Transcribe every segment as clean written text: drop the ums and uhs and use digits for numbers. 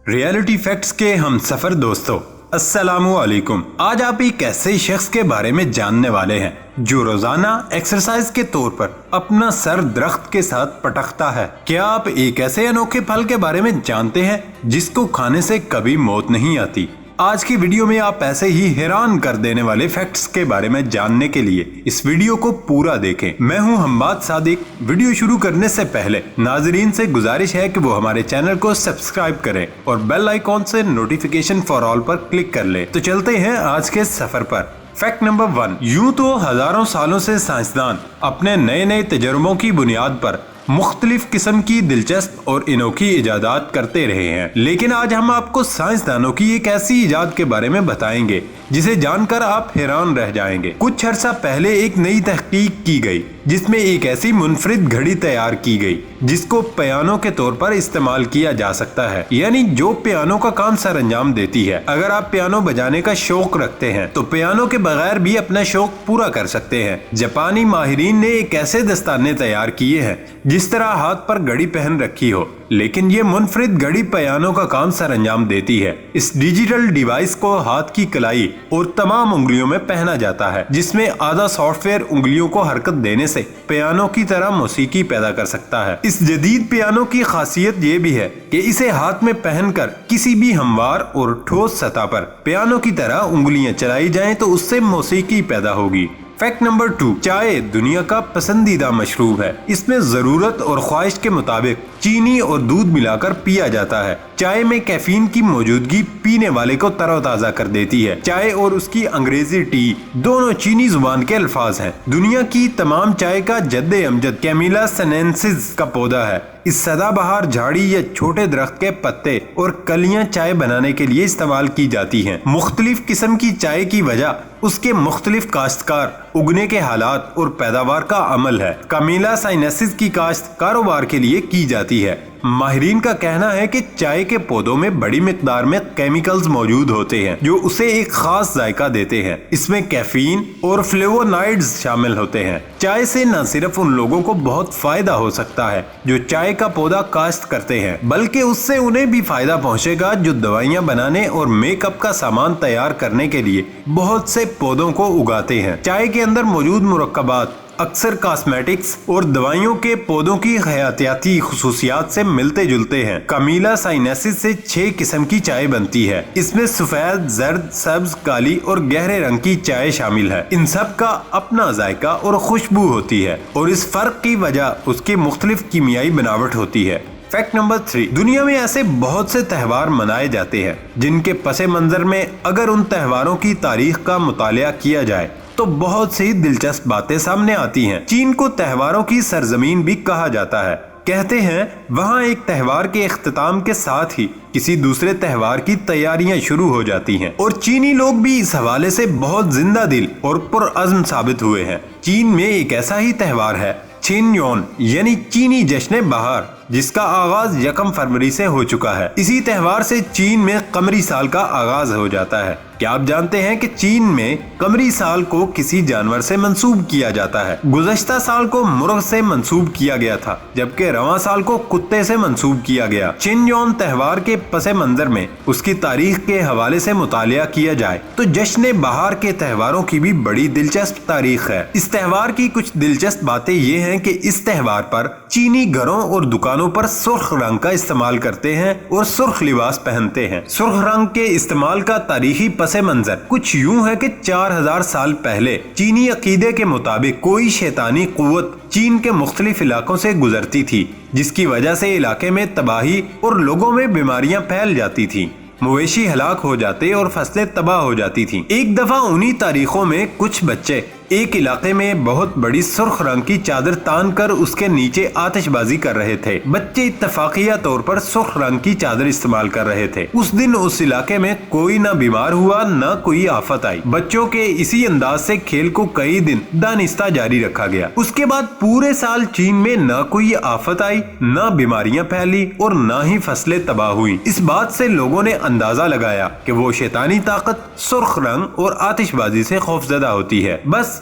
Reality facts کے ہم سفر دوستوں، السلام علیکم۔ آج آپ ایک ایسے شخص کے بارے میں جاننے والے ہیں جو روزانہ ایکسرسائز کے طور پر اپنا سر درخت کے ساتھ پٹکتا ہے۔ کیا آپ ایک ایسے انوکھے پھل کے بارے میں جانتے ہیں جس کو کھانے سے کبھی موت نہیں آتی؟ آج کی ویڈیو میں آپ ایسے ہی حیران کر دینے والے فیکٹس کے بارے میں جاننے کے لیے اس ویڈیو کو پورا دیکھیں۔ میں ہوں حماد صادق۔ ویڈیو شروع کرنے سے پہلے ناظرین سے گزارش ہے کہ وہ ہمارے چینل کو سبسکرائب کریں اور بیل آئیکن سے notification for all per click کر لیں۔ تو چلتے ہیں آج کے سفر پر۔ فیکٹ نمبر 1، یوں تو ہزاروں سالوں سے سائنسدان اپنے نئے تجربوں کی بنیاد پر مختلف قسم کی دلچسپ اور انوکھی ایجادات کرتے رہے ہیں، لیکن آج ہم آپ کو سائنسدانوں کی ایک ایسی ایجاد کے بارے میں بتائیں گے جسے جان کر آپ حیران رہ جائیں گے۔ کچھ عرصہ پہلے ایک نئی تحقیق کی گئی جس میں ایک ایسی منفرد گھڑی تیار کی گئی جس کو پیانو کے طور پر استعمال کیا جا سکتا ہے، یعنی جو پیانو کا کام سر انجام دیتی ہے۔ اگر آپ پیانو بجانے کا شوق رکھتے ہیں تو پیانو کے بغیر بھی اپنا شوق پورا کر سکتے ہیں۔ جاپانی ماہرین نے ایک ایسے دستانے تیار کیے ہیں جس طرح ہاتھ پر گھڑی پہن رکھی ہو، لیکن یہ منفرد گھڑی پیانو کا کام سر انجام دیتی ہے۔ اس ڈیجیٹل ڈیوائس کو ہاتھ کی کلائی اور تمام انگلیوں میں پہنا جاتا ہے، جس میں آدھا سافٹ ویئر انگلیوں کو حرکت دینے سے پیانو کی طرح موسیقی پیدا کر سکتا ہے۔ اس جدید پیانو کی خاصیت یہ بھی ہے کہ اسے ہاتھ میں پہن کر کسی بھی ہموار اور ٹھوس سطح پر پیانو کی طرح انگلیاں چلائی جائیں تو اس سے موسیقی پیدا ہوگی۔ فیکٹ نمبر 2، چائے دنیا کا پسندیدہ مشروب ہے۔ اس میں ضرورت اور خواہش کے مطابق چینی اور دودھ ملا کر پیا جاتا ہے۔ چائے میں کیفین کی موجودگی پینے والے کو تر و تازہ کر دیتی ہے۔ چائے اور اس کی انگریزی ٹی دونوں چینی زبان کے الفاظ ہیں۔ دنیا کی تمام چائے کا جد امجد کیمیلا سینینسس کا پودا ہے۔ اس سدا بہار جھاڑی یا چھوٹے درخت کے پتے اور کلیاں چائے بنانے کے لیے استعمال کی جاتی ہیں۔ مختلف قسم کی چائے کی وجہ اس کے مختلف کاشتکار، اگنے کے حالات اور پیداوار کا عمل ہے۔ کیمیلا سینینسس کی کاشت کاروبار کے لیے کی جاتی ہے۔ ماہرین کا کہنا ہے کہ چائے کے پودوں میں بڑی مقدار میں کیمیکلز موجود ہوتے ہیں جو اسے ایک خاص ذائقہ دیتے ہیں۔ اس میں کیفین اور فلیوونائڈز شامل ہوتے ہیں۔ چائے سے نہ صرف ان لوگوں کو بہت فائدہ ہو سکتا ہے جو چائے کا پودا کاشت کرتے ہیں، بلکہ اس سے انہیں بھی فائدہ پہنچے گا جو دوائیاں بنانے اور میک اپ کا سامان تیار کرنے کے لیے بہت سے پودوں کو اگاتے ہیں۔ چائے کے اندر موجود مرکبات اکثر کاسمیٹکس اور دوائیوں کے پودوں کی حیاتیاتی خصوصیات سے ملتے جلتے ہیں۔ کیمیلا سینینسس سے 6 قسم کی چائے بنتی ہے۔ اس میں سفید، زرد، سبز، کالی اور گہرے رنگ کی چائے شامل ہے۔ ان سب کا اپنا ذائقہ اور خوشبو ہوتی ہے اور اس فرق کی وجہ اس کی مختلف کیمیائی بناوٹ ہوتی ہے۔ فیکٹ نمبر 3، دنیا میں ایسے بہت سے تہوار منائے جاتے ہیں جن کے پس منظر میں اگر ان تہواروں کی تاریخ کا مطالعہ کیا جائے تو بہت سی دلچسپ باتیں سامنے آتی ہیں۔ چین کو تہواروں کی سرزمین بھی کہا جاتا ہے۔ کہتے ہیں وہاں ایک تہوار کے اختتام کے ساتھ ہی کسی دوسرے تہوار کی تیاریاں شروع ہو جاتی ہیں، اور چینی لوگ بھی اس حوالے سے بہت زندہ دل اور پرعزم ثابت ہوئے ہیں۔ چین میں ایک ایسا ہی تہوار ہے چین یون، یعنی چینی جشن بہار، جس کا آغاز 1 فروری سے ہو چکا ہے۔ اسی تہوار سے چین میں قمری سال کا آغاز ہو جاتا ہے۔ کیا آپ جانتے ہیں کہ چین میں قمری سال کو کسی جانور سے منسوب کیا جاتا ہے؟ گزشتہ سال کو مرغ سے منسوب کیا گیا تھا، جبکہ رواں سال کو کتے سے منسوب کیا گیا۔ چین یون تہوار کے پس منظر میں اس کی تاریخ کے حوالے سے مطالعہ کیا جائے تو جشن بہار کے تہواروں کی بھی بڑی دلچسپ تاریخ ہے۔ اس تہوار کی کچھ دلچسپ باتیں یہ ہیں کہ اس تہوار پر چینی گھروں اور دکانوں پر سرخ رنگ کا استعمال کرتے ہیں اور سرخ لباس پہنتے ہیں۔ سرخ رنگ کے استعمال کا تاریخی پس منظر کچھ یوں ہے کہ 4000 سال پہلے چینی عقیدے کے مطابق کوئی شیطانی قوت چین کے مختلف علاقوں سے گزرتی تھی، جس کی وجہ سے علاقے میں تباہی اور لوگوں میں بیماریاں پھیل جاتی تھیں، مویشی ہلاک ہو جاتے اور فصلیں تباہ ہو جاتی تھیں۔ ایک دفعہ انہی تاریخوں میں کچھ بچے ایک علاقے میں بہت بڑی سرخ رنگ کی چادر تان کر اس کے نیچے آتش بازی کر رہے تھے۔ بچے اتفاقیہ طور پر سرخ رنگ کی چادر استعمال کر رہے تھے۔ اس دن اس علاقے میں کوئی نہ بیمار ہوا، نہ کوئی آفت آئی۔ بچوں کے اسی انداز سے کھیل کو کئی دن دانستہ جاری رکھا گیا۔ اس کے بعد پورے سال چین میں نہ کوئی آفت آئی، نہ بیماریاں پھیلی اور نہ ہی فصلیں تباہ ہوئی۔ اس بات سے لوگوں نے اندازہ لگایا کہ وہ شیطانی طاقت سرخ رنگ اور آتش بازی سے خوفزدہ ہوتی ہے۔ بس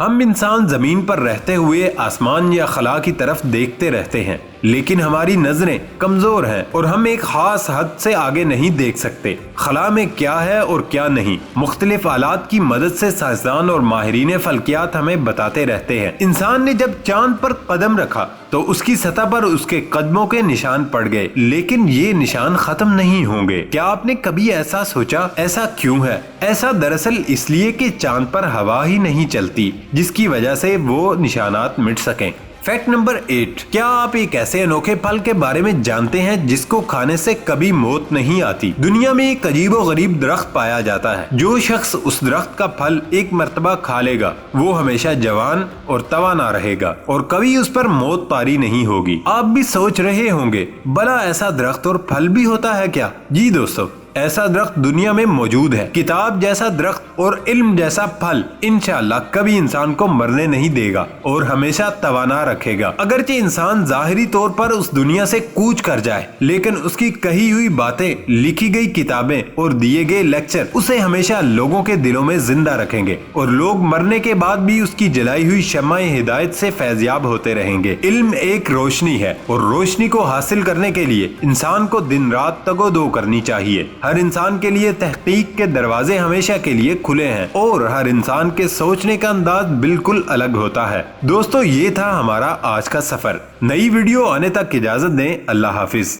ہم انسان زمین پر رہتے ہوئے آسمان یا خلا کی طرف دیکھتے رہتے ہیں، لیکن ہماری نظریں کمزور ہیں اور ہم ایک خاص حد سے آگے نہیں دیکھ سکتے۔ خلا میں کیا ہے اور کیا نہیں، مختلف آلات کی مدد سے سائنسدان اور ماہرین فلکیات ہمیں بتاتے رہتے ہیں۔ انسان نے جب چاند پر قدم رکھا تو اس کی سطح پر اس کے قدموں کے نشان پڑ گئے، لیکن یہ نشان ختم نہیں ہوں گے۔ کیا آپ نے کبھی ایسا سوچا ایسا کیوں ہے؟ ایسا دراصل اس لیے کہ چاند پر ہوا ہی نہیں چلتی جس کی وجہ سے وہ نشانات مٹ سکیں۔ فیکٹ نمبر 8، کیا آپ ایک ایسے انوکھے پھل کے بارے میں جانتے ہیں جس کو کھانے سے کبھی موت نہیں آتی؟ دنیا میں ایک عجیب و غریب درخت پایا جاتا ہے، جو شخص اس درخت کا پھل ایک مرتبہ کھا لے گا وہ ہمیشہ جوان اور توانا رہے گا اور کبھی اس پر موت طاری نہیں ہوگی۔ آپ بھی سوچ رہے ہوں گے بھلا ایسا درخت اور پھل بھی ہوتا ہے کیا؟ جی دوستو، ایسا درخت دنیا میں موجود ہے۔ کتاب جیسا درخت اور علم جیسا پھل انشاءاللہ کبھی انسان کو مرنے نہیں دے گا اور ہمیشہ توانا رکھے گا۔ اگرچہ انسان ظاہری طور پر اس دنیا سے کوچ کر جائے، لیکن اس کی کہی ہوئی باتیں، لکھی گئی کتابیں اور دیے گئے لیکچر اسے ہمیشہ لوگوں کے دلوں میں زندہ رکھیں گے اور لوگ مرنے کے بعد بھی اس کی جلائی ہوئی شمع ہدایت سے فیضیاب ہوتے رہیں گے۔ علم ایک روشنی ہے اور روشنی کو حاصل کرنے کے لیے انسان کو دن رات تگ و دو کرنی چاہیے۔ ہر انسان کے لیے تحقیق کے دروازے ہمیشہ کے لیے کھلے ہیں اور ہر انسان کے سوچنے کا انداز بالکل الگ ہوتا ہے۔ دوستو، یہ تھا ہمارا آج کا سفر۔ نئی ویڈیو آنے تک اجازت دیں۔ اللہ حافظ۔